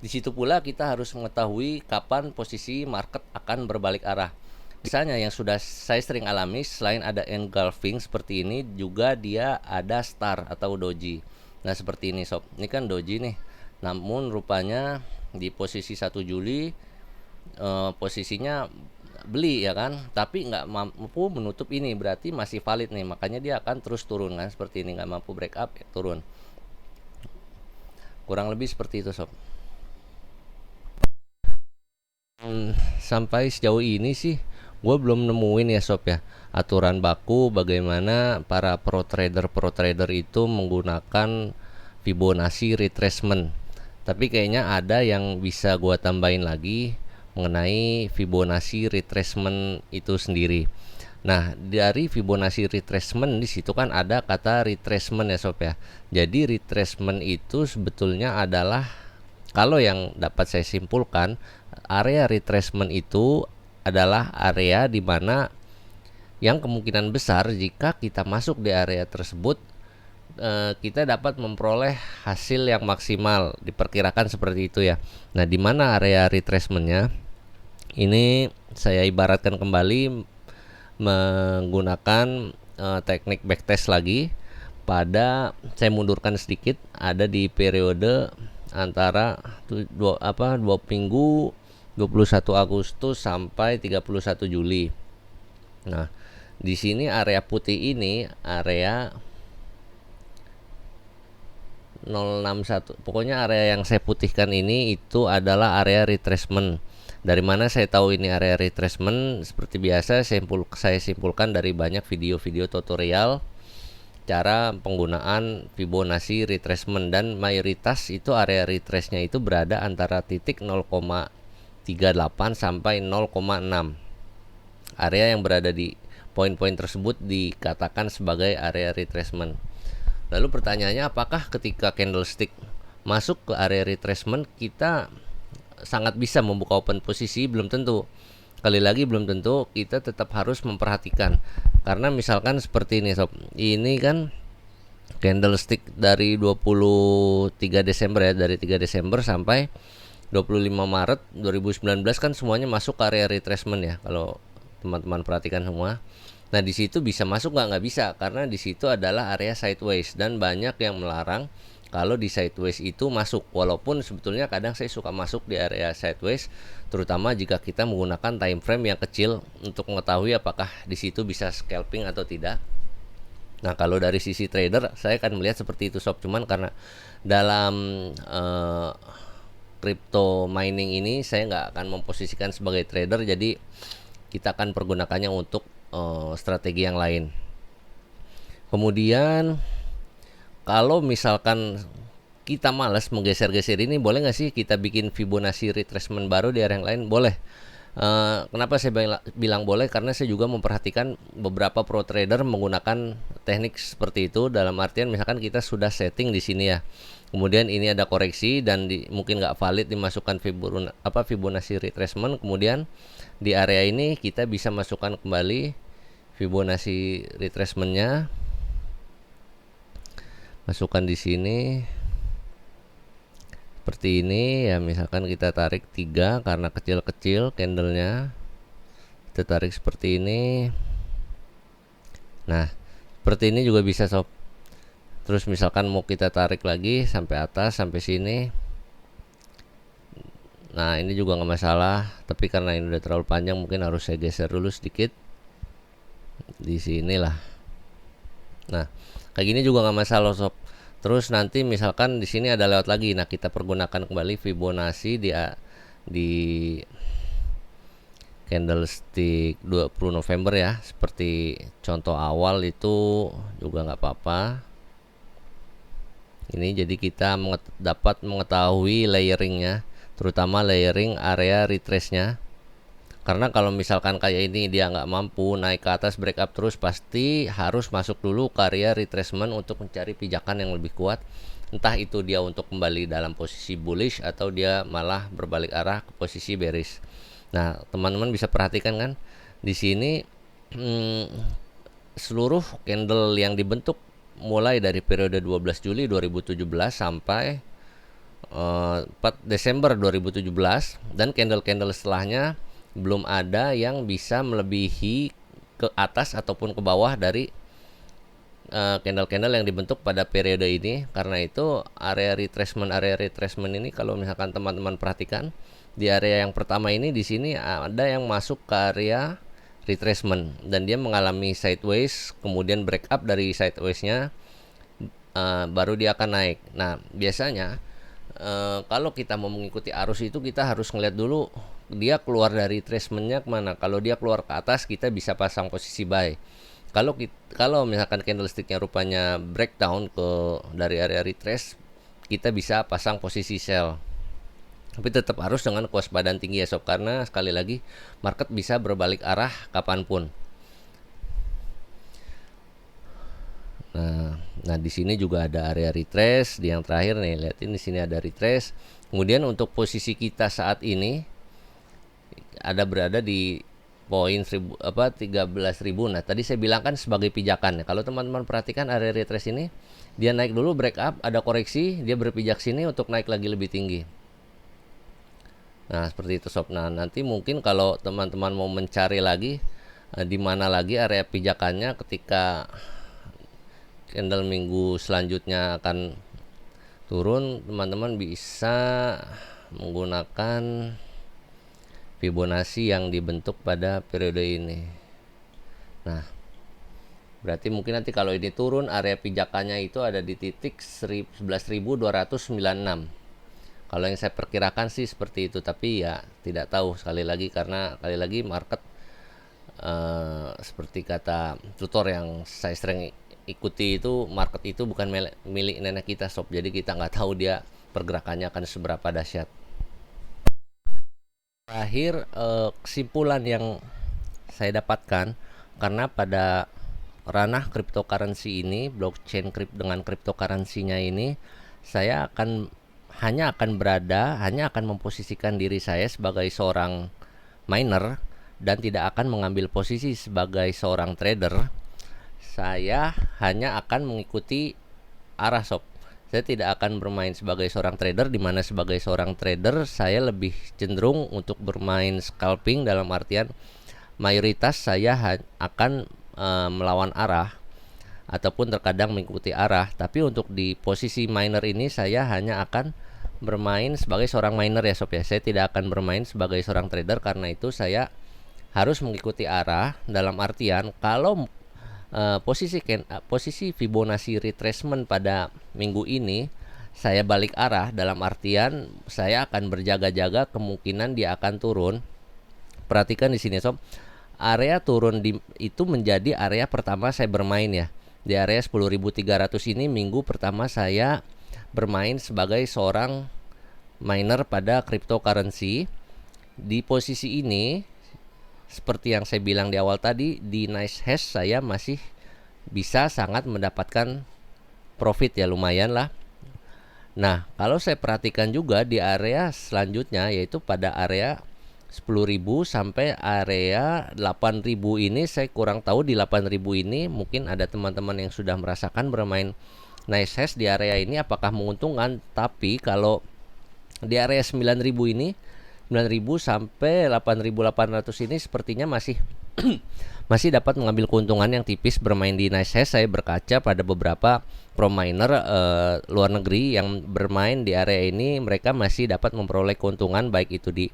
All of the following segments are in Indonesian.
Di situ pula kita harus mengetahui kapan posisi market akan berbalik arah. Biasanya yang sudah saya sering alami, selain ada engulfing seperti ini, juga dia ada star atau doji. Nah seperti ini sob, ini kan doji nih. Namun rupanya di posisi 1 Juli posisinya beli ya kan, tapi nggak mampu menutup ini, berarti masih valid nih, makanya dia akan terus turun kan, seperti ini, nggak mampu break up ya, turun. Kurang lebih seperti itu sob. Sampai sejauh ini sih gue belum nemuin ya sob ya aturan baku bagaimana para pro trader itu menggunakan Fibonacci retracement. Tapi kayaknya ada yang bisa gue tambahin lagi mengenai Fibonacci retracement itu sendiri. Nah, dari Fibonacci retracement di situ kan ada kata retracement ya sob ya. Jadi retracement itu sebetulnya adalah, kalau yang dapat saya simpulkan, area retracement itu adalah area di mana yang kemungkinan besar jika kita masuk di area tersebut kita dapat memperoleh hasil yang maksimal, diperkirakan seperti itu ya. Nah, di mana area retracementnya? Ini saya ibaratkan kembali menggunakan teknik backtest lagi. Saya mundurkan sedikit, ada di periode antara 2 minggu, 21 Agustus sampai 31 Juli. Nah, di sini area putih ini area 061. Pokoknya area yang saya putihkan ini itu adalah area retracement. Dari mana saya tahu ini area retracement? Seperti biasa saya simpulkan dari banyak video-video tutorial cara penggunaan Fibonacci retracement, dan mayoritas itu area retrace-nya itu berada antara titik 0,38 sampai 0,6. Area yang berada di poin-poin tersebut dikatakan sebagai area retracement. Lalu pertanyaannya, apakah ketika candlestick masuk ke area retracement kita sangat bisa membuka open posisi? Belum tentu. Sekali lagi belum tentu, kita tetap harus memperhatikan. Karena misalkan seperti ini sob, ini kan candlestick dari 23 Desember ya, dari 3 Desember sampai 25 Maret 2019 kan semuanya masuk ke area retracement ya, kalau teman-teman perhatikan semua. Nah, di situ bisa masuk nggak bisa, karena di situ adalah area sideways, dan banyak yang melarang kalau di sideways itu masuk. Walaupun sebetulnya kadang saya suka masuk di area sideways, terutama jika kita menggunakan time frame yang kecil untuk mengetahui apakah di situ bisa scalping atau tidak. Nah, kalau dari sisi trader saya akan melihat seperti itu sob. Cuman karena dalam crypto mining ini saya nggak akan memposisikan sebagai trader, jadi kita akan pergunakannya untuk strategi yang lain. Kemudian kalau misalkan kita malas menggeser-geser ini, boleh nggak sih kita bikin Fibonacci retracement baru di area yang lain? Boleh. Kenapa saya bilang boleh? Karena saya juga memperhatikan beberapa pro trader menggunakan teknik seperti itu. Dalam artian misalkan kita sudah setting di sini ya, kemudian ini ada koreksi dan mungkin nggak valid dimasukkan Fibonacci retracement. Kemudian di area ini kita bisa masukkan kembali Fibonacci retracementnya. Masukkan di sini seperti ini ya, misalkan kita tarik 3 karena kecil-kecil candlenya, kita tarik seperti ini. Nah, seperti ini juga bisa sob. Terus misalkan mau kita tarik lagi sampai atas, sampai sini. Nah, ini juga nggak masalah, tapi karena ini udah terlalu panjang mungkin harus saya geser dulu sedikit di sinilah. Nah, kayak gini juga nggak masalah sob. Terus nanti misalkan di sini ada lewat lagi, nah kita pergunakan kembali Fibonacci di candlestick 20 November ya, seperti contoh awal itu juga nggak apa-apa. Ini jadi kita dapat mengetahui layering-nya, terutama layering area retrace-nya. Karena kalau misalkan kayak ini dia nggak mampu naik ke atas break up terus, pasti harus masuk dulu ke area retracement untuk mencari pijakan yang lebih kuat. Entah itu dia untuk kembali dalam posisi bullish atau dia malah berbalik arah ke posisi bearish. Nah, teman-teman bisa perhatikan kan di sini seluruh candle yang dibentuk mulai dari periode 12 Juli 2017 sampai 4 Desember 2017, dan candle-candle setelahnya belum ada yang bisa melebihi ke atas ataupun ke bawah dari candle-candle yang dibentuk pada periode ini. Karena itu area retracement ini kalau misalkan teman-teman perhatikan di area yang pertama ini, di sini ada yang masuk ke area retracement dan dia mengalami sideways, kemudian break up dari sidewaysnya, baru dia akan naik. Nah biasanya kalau kita mau mengikuti arus itu kita harus ngeliat dulu dia keluar dari retracementnya kemana. Kalau dia keluar ke atas, kita bisa pasang posisi buy. Kalau misalkan candlesticknya rupanya breakdown dari area retrace, kita bisa pasang posisi sell. Tapi tetap harus dengan kewaspadaan tinggi ya sob, karena sekali lagi market bisa berbalik arah kapanpun. Nah di sini juga ada area retrace di yang terakhir nih, lihatin di sini ada retrace. Kemudian untuk posisi kita saat ini ada berada di poin 13.000. Nah tadi saya bilang kan sebagai pijakan. Kalau teman-teman perhatikan area retrace ini, dia naik dulu, break up, ada koreksi, dia berpijak sini untuk naik lagi lebih tinggi. Nah seperti itu sob. Nah nanti mungkin kalau teman-teman mau mencari lagi di mana lagi area pijakannya ketika candle minggu selanjutnya akan turun, teman-teman bisa menggunakan Fibonacci yang dibentuk pada periode ini. Nah berarti mungkin nanti kalau ini turun, area pijakannya itu ada di titik 11.296. Kalau yang saya perkirakan sih seperti itu, tapi ya tidak tahu sekali lagi, karena sekali lagi market seperti kata tutor yang saya sering ikuti itu, market itu bukan milik nenek kita sob. Jadi kita nggak tahu dia pergerakannya akan seberapa dahsyat. Terakhir kesimpulan yang saya dapatkan, karena pada ranah cryptocurrency ini, blockchain dengan cryptocurrency-nya ini, saya hanya akan memposisikan diri saya sebagai seorang miner dan tidak akan mengambil posisi sebagai seorang trader. Saya hanya akan mengikuti arah sob. Saya tidak akan bermain sebagai seorang trader, di mana sebagai seorang trader saya lebih cenderung untuk bermain scalping, dalam artian mayoritas saya akan melawan arah ataupun terkadang mengikuti arah. Tapi untuk di posisi miner ini saya hanya akan bermain sebagai seorang miner ya sob ya. Saya tidak akan bermain sebagai seorang trader, karena itu saya harus mengikuti arah, dalam artian kalau posisi Fibonacci retracement pada minggu ini saya balik arah, dalam artian saya akan berjaga-jaga kemungkinan dia akan turun. Perhatikan di sini sob, area turun itu menjadi area pertama saya bermain ya. Di area 10.300 ini minggu pertama saya bermain sebagai seorang miner pada cryptocurrency. Di posisi ini, seperti yang saya bilang di awal tadi, di nice hash saya masih bisa sangat mendapatkan profit ya, lumayan lah. Nah kalau saya perhatikan juga di area selanjutnya, yaitu pada area 10.000 sampai area 8.000 ini, saya kurang tahu di 8.000 ini mungkin ada teman-teman yang sudah merasakan bermain nice hash di area ini apakah menguntungkan. Tapi kalau di area 9.000 ini, 9.000 sampai 8.800 ini sepertinya masih dapat mengambil keuntungan yang tipis bermain di nice hash. Saya berkaca pada beberapa pro miner luar negeri yang bermain di area ini, mereka masih dapat memperoleh keuntungan baik itu di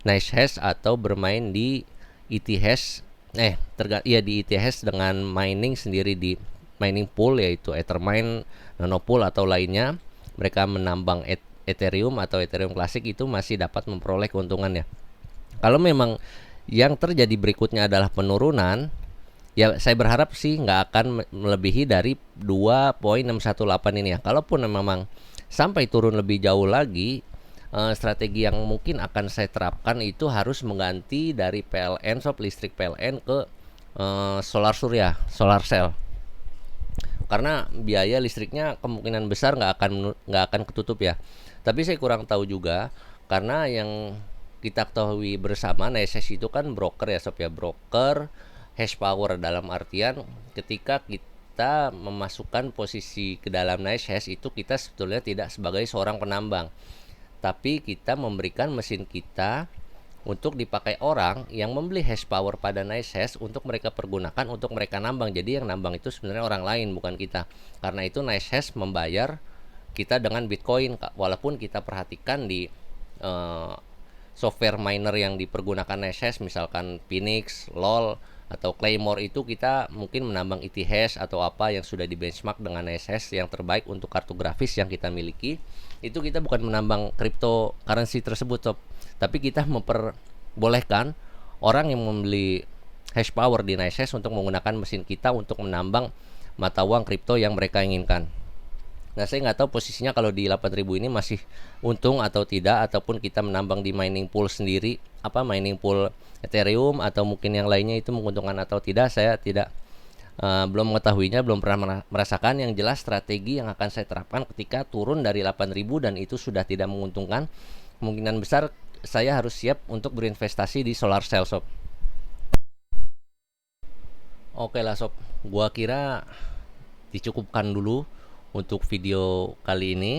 nice hash atau bermain di ETH hash. Di ETH hash dengan mining sendiri di mining pool, yaitu Ethermine, Nanopool atau lainnya. Mereka menambang Ethereum atau Ethereum Classic, itu masih dapat memperoleh keuntungannya. Kalau memang yang terjadi berikutnya adalah penurunan, ya saya berharap sih nggak akan melebihi dari 2.618 ini ya. Kalaupun memang sampai turun lebih jauh lagi, strategi yang mungkin akan saya terapkan itu harus mengganti dari PLN sob, listrik PLN ke solar surya, solar cell. Karena biaya listriknya kemungkinan besar nggak akan ketutup ya. Tapi saya kurang tahu juga, karena yang kita ketahui bersama, NSS itu kan broker ya sob ya, broker hash power, dalam artian ketika kita kita memasukkan posisi ke dalam nice hash itu kita sebetulnya tidak sebagai seorang penambang, tapi kita memberikan mesin kita untuk dipakai orang yang membeli hash power pada nice hash untuk mereka pergunakan untuk mereka nambang. Jadi yang nambang itu sebenarnya orang lain, bukan kita. Karena itu nice hash membayar kita dengan Bitcoin, walaupun kita perhatikan di software miner yang dipergunakan nice hash misalkan Phoenix, LOL atau Claymore, itu kita mungkin menambang ETH atau apa yang sudah di benchmark dengan nice hash yang terbaik untuk kartografis yang kita miliki. Itu kita bukan menambang cryptocurrency tersebut, sob, tapi kita memperbolehkan orang yang membeli hash power di nice hash untuk menggunakan mesin kita untuk menambang mata uang kripto yang mereka inginkan. Nah, saya nggak tahu posisinya kalau di 8.000 ini masih untung atau tidak, ataupun kita menambang di mining pool sendiri, mining pool Ethereum atau mungkin yang lainnya itu menguntungkan atau tidak, saya tidak belum mengetahuinya, belum pernah merasakan. Yang jelas strategi yang akan saya terapkan ketika turun dari 8.000 dan itu sudah tidak menguntungkan, kemungkinan besar saya harus siap untuk berinvestasi di solar cell, sob. Oke lah, sob, gua kira dicukupkan dulu untuk video kali ini.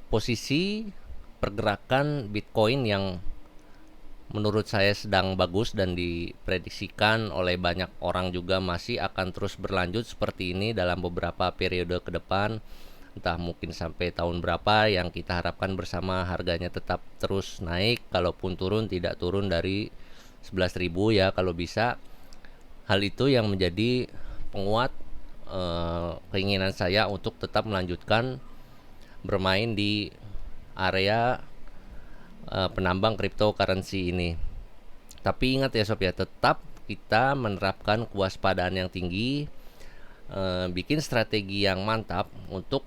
Posisi pergerakan Bitcoin yang menurut saya sedang bagus dan diprediksikan oleh banyak orang juga masih akan terus berlanjut seperti ini dalam beberapa periode ke depan, entah mungkin sampai tahun berapa, yang kita harapkan bersama harganya tetap terus naik, kalaupun turun tidak turun dari 11.000 ya kalau bisa. Hal itu yang menjadi penguat keinginan saya untuk tetap melanjutkan bermain di area penambang cryptocurrency ini. Tapi ingat ya, sob ya, tetap kita menerapkan kewaspadaan yang tinggi, bikin strategi yang mantap untuk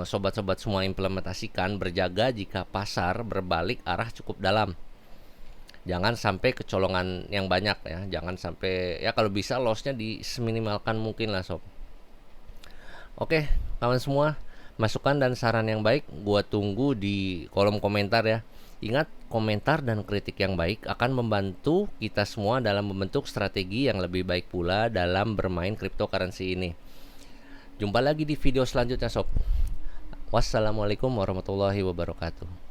sobat-sobat semua implementasikan, berjaga jika pasar berbalik arah cukup dalam. Jangan sampai kecolongan yang banyak ya, jangan sampai ya, kalau bisa lossnya diseminimalkan mungkin lah, sob. Oke, kawan semua, masukan dan saran yang baik gua tunggu di kolom komentar ya. Ingat, komentar dan kritik yang baik akan membantu kita semua dalam membentuk strategi yang lebih baik pula dalam bermain cryptocurrency ini. Jumpa lagi di video selanjutnya, sob. Wassalamualaikum warahmatullahi wabarakatuh.